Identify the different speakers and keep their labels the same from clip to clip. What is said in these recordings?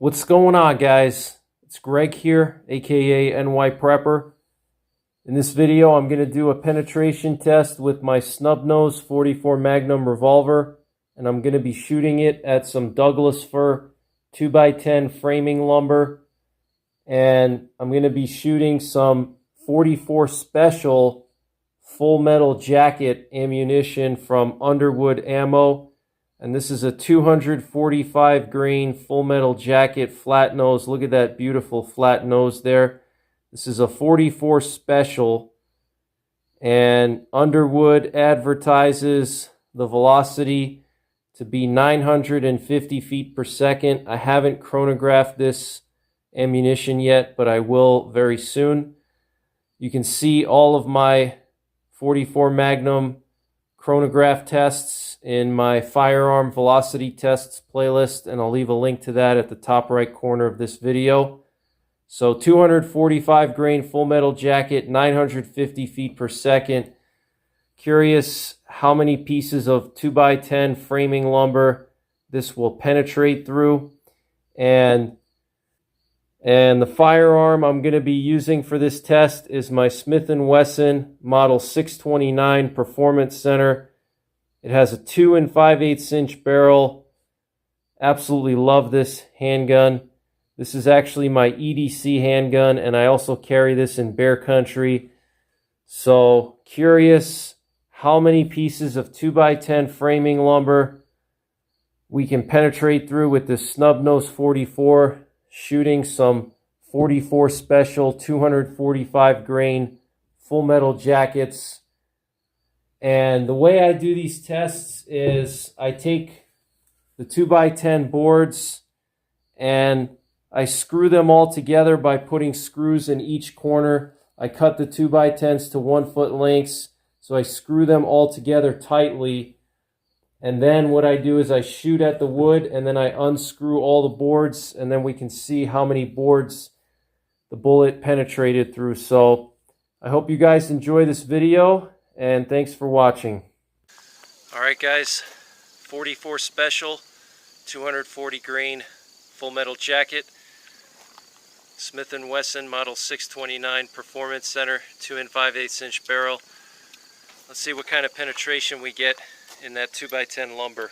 Speaker 1: What's going on, guys? It's Greg here, aka NYPrepper. In this video, I'm going to do a penetration test with my snub nose 44 Magnum revolver, and I'm going to be shooting it at some Douglas fir 2x10 framing lumber, and I'm going to be shooting some 44 Special full metal jacket ammunition from Underwood Ammo. And this is a 245 grain full metal jacket, flat nose. Look at that beautiful flat nose there. This is a 44 Special, and Underwood advertises the velocity to be 950 feet per second. I haven't chronographed this ammunition yet, but I will very soon. You can see all of my 44 Magnum chronograph tests in my firearm velocity tests playlist, and I'll leave a link to that at the top right corner of this video. So 245 grain full metal jacket, 950 feet per second. Curious how many pieces of 2x10 framing lumber this will penetrate through. And the firearm I'm going to be using for this test is my Smith & Wesson Model 629 Performance Center. It has a 2 5/8 inch barrel. Absolutely love this handgun. This is actually my EDC handgun, and I also carry this in bear country. So curious how many pieces of 2x10 framing lumber we can penetrate through with this snub nose 44. Shooting some 44 Special 245 grain full metal jackets. And the way I do these tests is I take the 2x10 boards and I screw them all together by putting screws in each corner. I cut the 2x10s to 1 foot lengths, so I screw them all together tightly. And then what I do is I shoot at the wood, and then I unscrew all the boards, and then we can see how many boards the bullet penetrated through. So I hope you guys enjoy this video, and thanks for watching. All right, guys, 44 Special, 240 grain full metal jacket, Smith & Wesson Model 629 Performance Center, 2 5/8 inch barrel. Let's see what kind of penetration we get in that 2x10 lumber.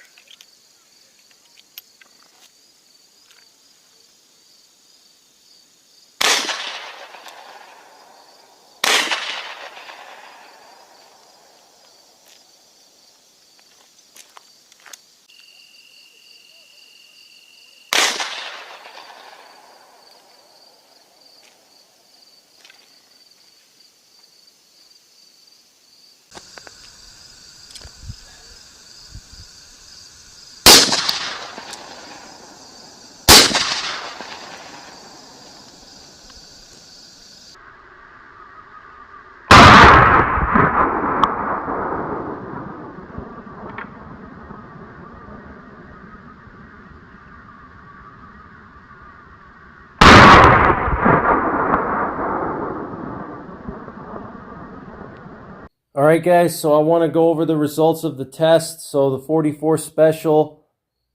Speaker 1: Alright guys, so I want to go over the results of the test. So the 44 Special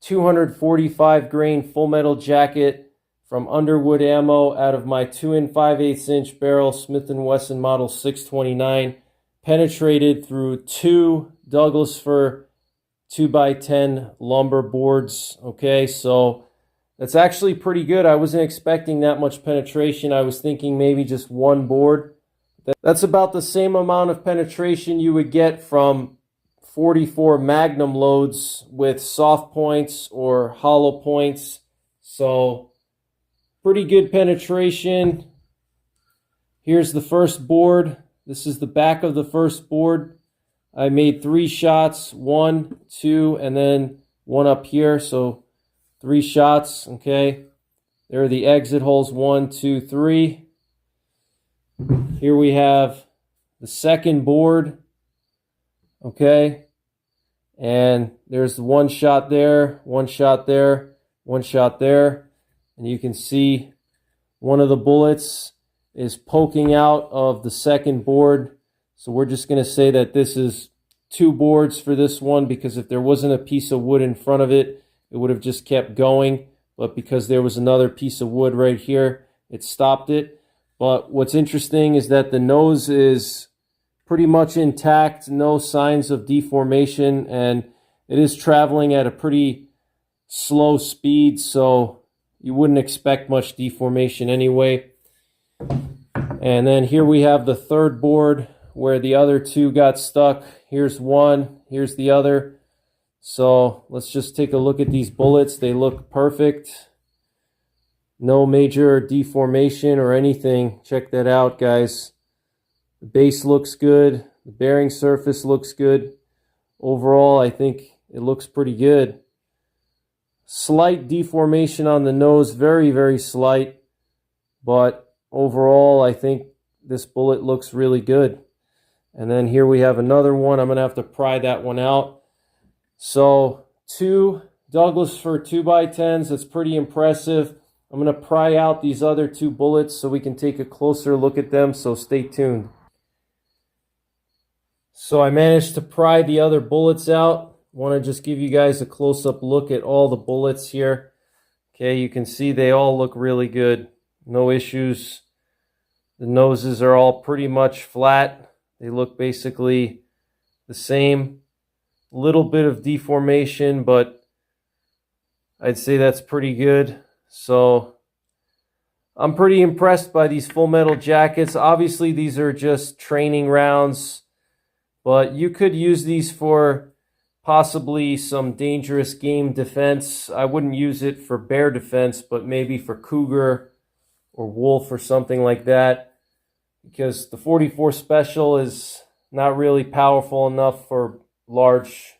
Speaker 1: 245 grain full metal jacket from Underwood Ammo out of my 2 5/8 inch barrel Smith & Wesson Model 629 penetrated through 2 Douglas fir 2x10 lumber boards. Okay, so that's actually pretty good. I wasn't expecting that much penetration. I was thinking maybe just one board. That's about the same amount of penetration you would get from 44 Magnum loads with soft points or hollow points. So pretty good penetration. Here's the first board. This is the back of the first board. I made 3 shots, 1, 2, and then 1 up here. So 3 shots, okay. There are the exit holes, 1, 2, 3. Here we have the second board, okay, and there's 1 shot there, 1 shot there, 1 shot there, and you can see one of the bullets is poking out of the second board. So we're just going to say that this is 2 boards for this one, because if there wasn't a piece of wood in front of it, it would have just kept going. but because there was another piece of wood right here, it stopped it. But what's interesting is that the nose is pretty much intact, no signs of deformation, and it is traveling at a pretty slow speed, so you wouldn't expect much deformation anyway. And then here we have the third board where the other two got stuck. Here's one, here's the other. So let's just take a look at these bullets. They look perfect. No major deformation or anything. Check that out, guys. The base looks good. The bearing surface looks good. Overall, I think it looks pretty good. Slight deformation on the nose, very, very slight. But overall, I think this bullet looks really good. And then here we have another one. I'm going to have to pry that one out. So 2 Douglas fir 2x10s. That's pretty impressive. I'm going to pry out these other 2 bullets so we can take a closer look at them. So stay tuned. So I managed to pry the other bullets out. I want to just give you guys a close-up look at all the bullets here. Okay, you can see they all look really good. No issues. The noses are all pretty much flat. They look basically the same. Little bit of deformation, but I'd say that's pretty good. So I'm pretty impressed by these full metal jackets. Obviously, these are just training rounds, but you could use these for possibly some dangerous game defense. I wouldn't use it for bear defense, but maybe for cougar or wolf or something like that, because the 44 Special is not really powerful enough for large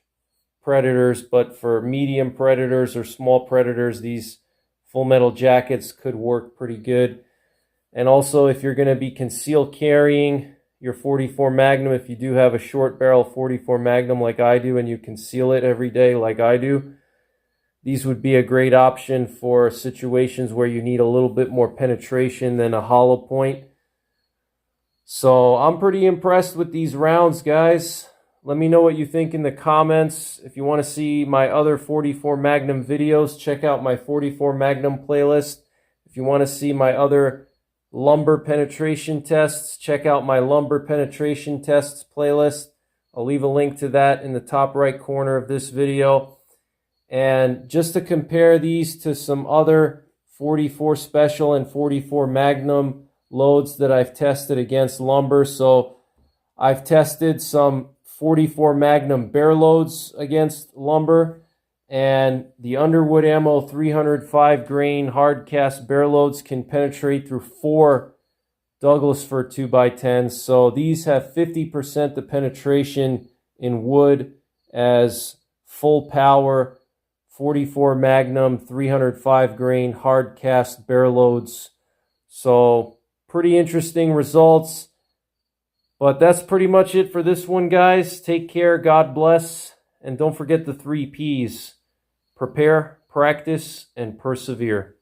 Speaker 1: predators, but for medium predators or small predators, these full metal jackets could work pretty good. And also, if you're going to be concealed carrying your 44 Magnum, if you do have a short barrel 44 Magnum like I do and you conceal it every day like I do, these would be a great option for situations where you need a little bit more penetration than a hollow point. So I'm pretty impressed with these rounds, guys. Let me know what you think in the comments. If you want to see my other 44 Magnum videos, check out my 44 Magnum playlist. If you want to see my other lumber penetration tests, check out my lumber penetration tests playlist. I'll leave a link to that in the top right corner of this video. And just to compare these to some other 44 Special and 44 Magnum loads that I've tested against lumber. So I've tested some 44 Magnum bear loads against lumber, and the Underwood Ammo 305 grain hard cast bear loads can penetrate through 4 Douglas fir 2x10s. So these have 50% the penetration in wood as full power 44 Magnum 305 grain hard cast bear loads. So pretty interesting results. But that's pretty much it for this one, guys. Take care, God bless, and don't forget the 3 Ps. Prepare, practice, and persevere.